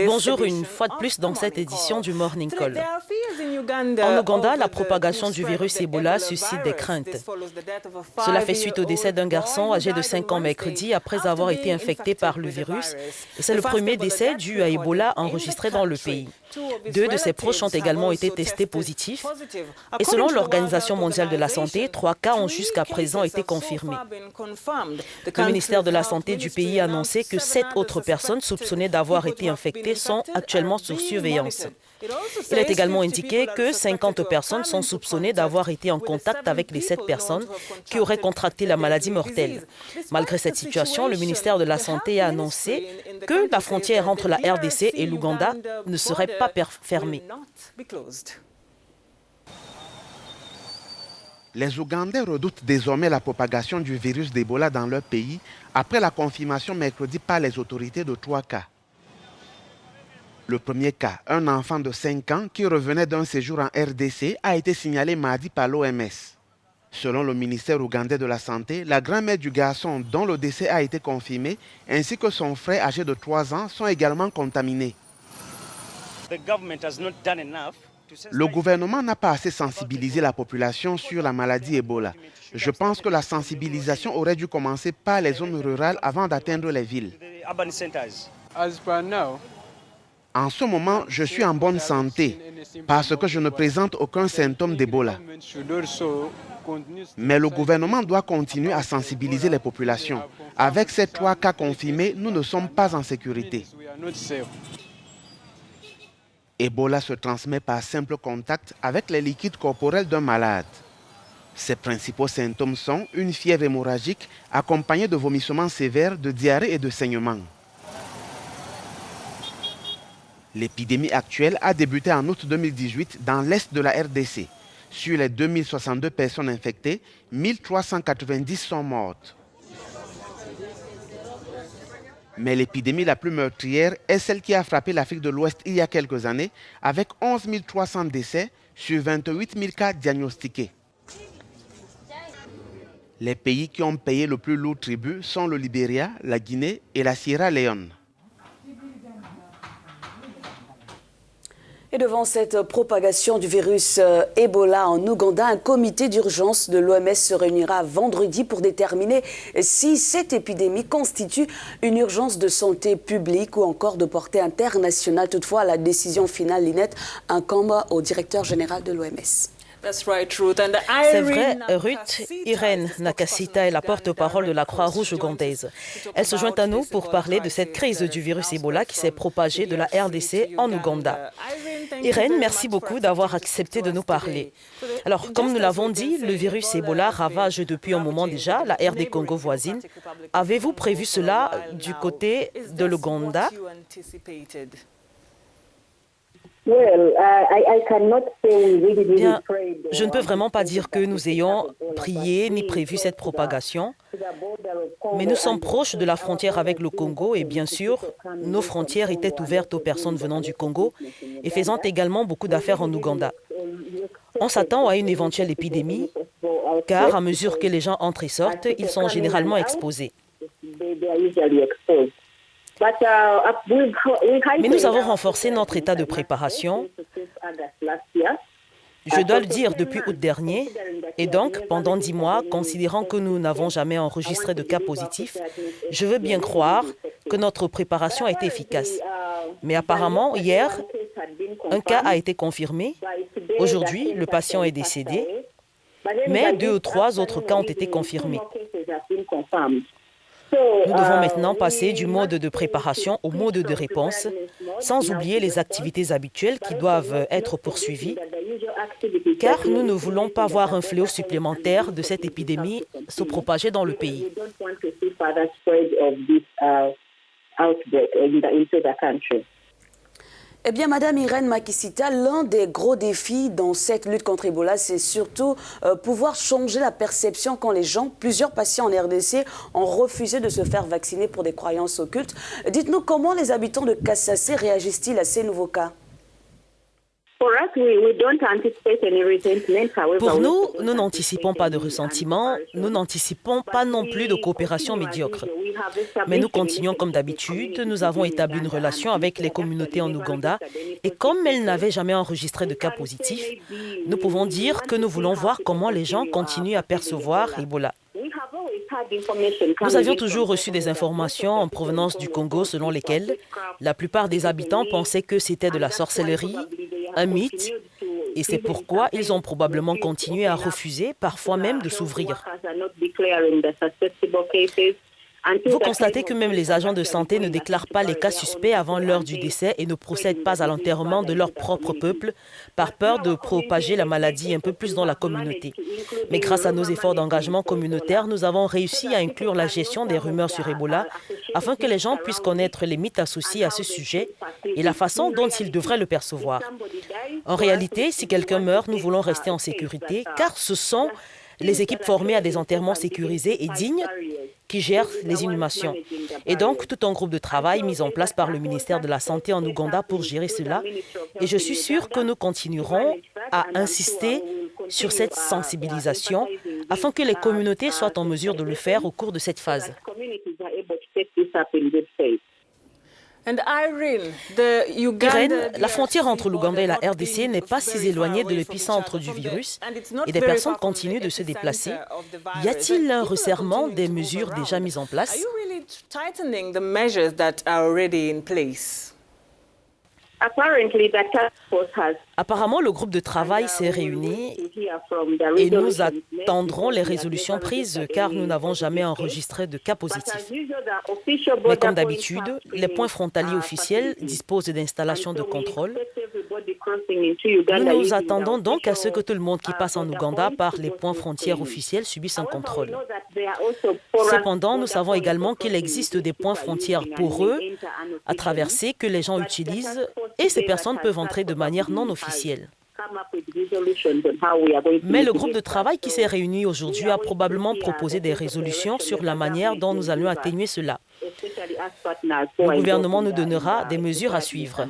Bonjour une fois de plus dans cette édition du Morning Call. En Ouganda, la propagation du virus Ebola suscite des craintes. Cela fait suite au décès d'un garçon âgé de 5 ans mercredi après avoir été infecté par le virus. C'est le premier décès dû à Ebola enregistré dans le pays. 2 de ses proches ont également été testés positifs. Et selon l'Organisation mondiale de la santé, 3 cas ont jusqu'à présent été confirmés. Le ministère de la Santé du pays a annoncé que 7 autres personnes soupçonnées d'avoir été infectées sont actuellement sous surveillance. Il est également indiqué que 50 personnes sont soupçonnées d'avoir été en contact avec les 7 personnes qui auraient contracté la maladie mortelle. Malgré cette situation, le ministère de la Santé a annoncé que la frontière entre la RDC et l'Ouganda ne serait pas fermée. Les Ougandais redoutent désormais la propagation du virus d'Ebola dans leur pays après la confirmation mercredi par les autorités de 3 cas. Le premier cas, un enfant de 5 ans qui revenait d'un séjour en RDC, a été signalé mardi par l'OMS. Selon le ministère ougandais de la Santé, la grand-mère du garçon dont le décès a été confirmé, ainsi que son frère âgé de 3 ans, sont également contaminés. Le gouvernement n'a pas assez sensibilisé la population sur la maladie Ebola. Je pense que la sensibilisation aurait dû commencer par les zones rurales avant d'atteindre les villes. En ce moment, je suis en bonne santé parce que je ne présente aucun symptôme d'Ebola. Mais le gouvernement doit continuer à sensibiliser les populations. Avec ces 3 cas confirmés, nous ne sommes pas en sécurité. Ebola se transmet par simple contact avec les liquides corporels d'un malade. Ses principaux symptômes sont une fièvre hémorragique accompagnée de vomissements sévères, de diarrhée et de saignements. L'épidémie actuelle a débuté en août 2018 dans l'est de la RDC. Sur les 2062 personnes infectées, 1390 sont mortes. Mais l'épidémie la plus meurtrière est celle qui a frappé l'Afrique de l'Ouest il y a quelques années, avec 11 300 décès sur 28 000 cas diagnostiqués. Les pays qui ont payé le plus lourd tribut sont le Libéria, la Guinée et la Sierra Leone. Et devant cette propagation du virus Ebola en Ouganda, un comité d'urgence de l'OMS se réunira vendredi pour déterminer si cette épidémie constitue une urgence de santé publique ou encore de portée internationale. Toutefois, la décision finale, Linette, incombe au directeur général de l'OMS. C'est vrai, Ruth, Irène Nakasita est la porte-parole de la Croix-Rouge ougandaise. Elle se joint à nous pour parler de cette crise du virus Ebola qui s'est propagée de la RDC en Ouganda. Irène, merci beaucoup d'avoir accepté de nous parler. Alors, comme nous l'avons dit, le virus Ebola ravage depuis un moment déjà la RD Congo voisine. Avez-vous prévu cela du côté de l'Ouganda? Bien, je ne peux vraiment pas dire que nous ayons prié ni prévu cette propagation, mais nous sommes proches de la frontière avec le Congo et bien sûr, nos frontières étaient ouvertes aux personnes venant du Congo et faisant également beaucoup d'affaires en Ouganda. On s'attend à une éventuelle épidémie, car à mesure que les gens entrent et sortent, ils sont généralement exposés. Mais nous avons renforcé notre état de préparation, je dois le dire, depuis août dernier. Et donc, pendant 10 mois, considérant que nous n'avons jamais enregistré de cas positifs, je veux bien croire que notre préparation a été efficace. Mais apparemment, hier, un cas a été confirmé. Aujourd'hui, le patient est décédé. Mais 2 ou 3 autres cas ont été confirmés. Nous devons maintenant passer du mode de préparation au mode de réponse, sans oublier les activités habituelles qui doivent être poursuivies, car nous ne voulons pas voir un fléau supplémentaire de cette épidémie se propager dans le pays. Eh bien, Madame Irène Nakasita, l'un des gros défis dans cette lutte contre Ebola, c'est surtout pouvoir changer la perception quand les gens, plusieurs patients en RDC, ont refusé de se faire vacciner pour des croyances occultes. Dites-nous comment les habitants de Kassassé réagissent-ils à ces nouveaux cas? Pour nous, nous n'anticipons pas de ressentiment, nous n'anticipons pas non plus de coopération médiocre. Mais nous continuons comme d'habitude, nous avons établi une relation avec les communautés en Ouganda et comme elles n'avaient jamais enregistré de cas positifs, nous pouvons dire que nous voulons voir comment les gens continuent à percevoir Ebola. Nous avions toujours reçu des informations en provenance du Congo selon lesquelles la plupart des habitants pensaient que c'était de la sorcellerie, un mythe, et c'est pourquoi ils ont probablement continué à refuser, parfois même de s'ouvrir. Vous constatez que même les agents de santé ne déclarent pas les cas suspects avant l'heure du décès et ne procèdent pas à l'enterrement de leur propre peuple par peur de propager la maladie un peu plus dans la communauté. Mais grâce à nos efforts d'engagement communautaire, nous avons réussi à inclure la gestion des rumeurs sur Ebola afin que les gens puissent connaître les mythes associés à ce sujet et la façon dont ils devraient le percevoir. En réalité, si quelqu'un meurt, nous voulons rester en sécurité car ce sont les équipes formées à des enterrements sécurisés et dignes qui gèrent les inhumations. Et donc, tout un groupe de travail mis en place par le ministère de la Santé en Ouganda pour gérer cela. Et je suis sûre que nous continuerons à insister sur cette sensibilisation afin que les communautés soient en mesure de le faire au cours de cette phase. Irene, la frontière entre l'Ouganda et la RDC n'est pas si éloignée de l'épicentre du virus et des personnes continuent de se déplacer. Y a-t-il un resserrement des mesures déjà mises en place? Apparemment, le groupe de travail s'est réuni et nous attendrons les résolutions prises car nous n'avons jamais enregistré de cas positifs. Mais comme d'habitude, les points frontaliers officiels disposent d'installations de contrôle. Nous nous attendons donc à ce que tout le monde qui passe en Ouganda par les points frontières officiels subisse un contrôle. Cependant, nous savons également qu'il existe des points frontières poreux à traverser que les gens utilisent et ces personnes peuvent entrer de manière non officielle. Mais le groupe de travail qui s'est réuni aujourd'hui a probablement proposé des résolutions sur la manière dont nous allons atténuer cela. Le gouvernement nous donnera des mesures à suivre.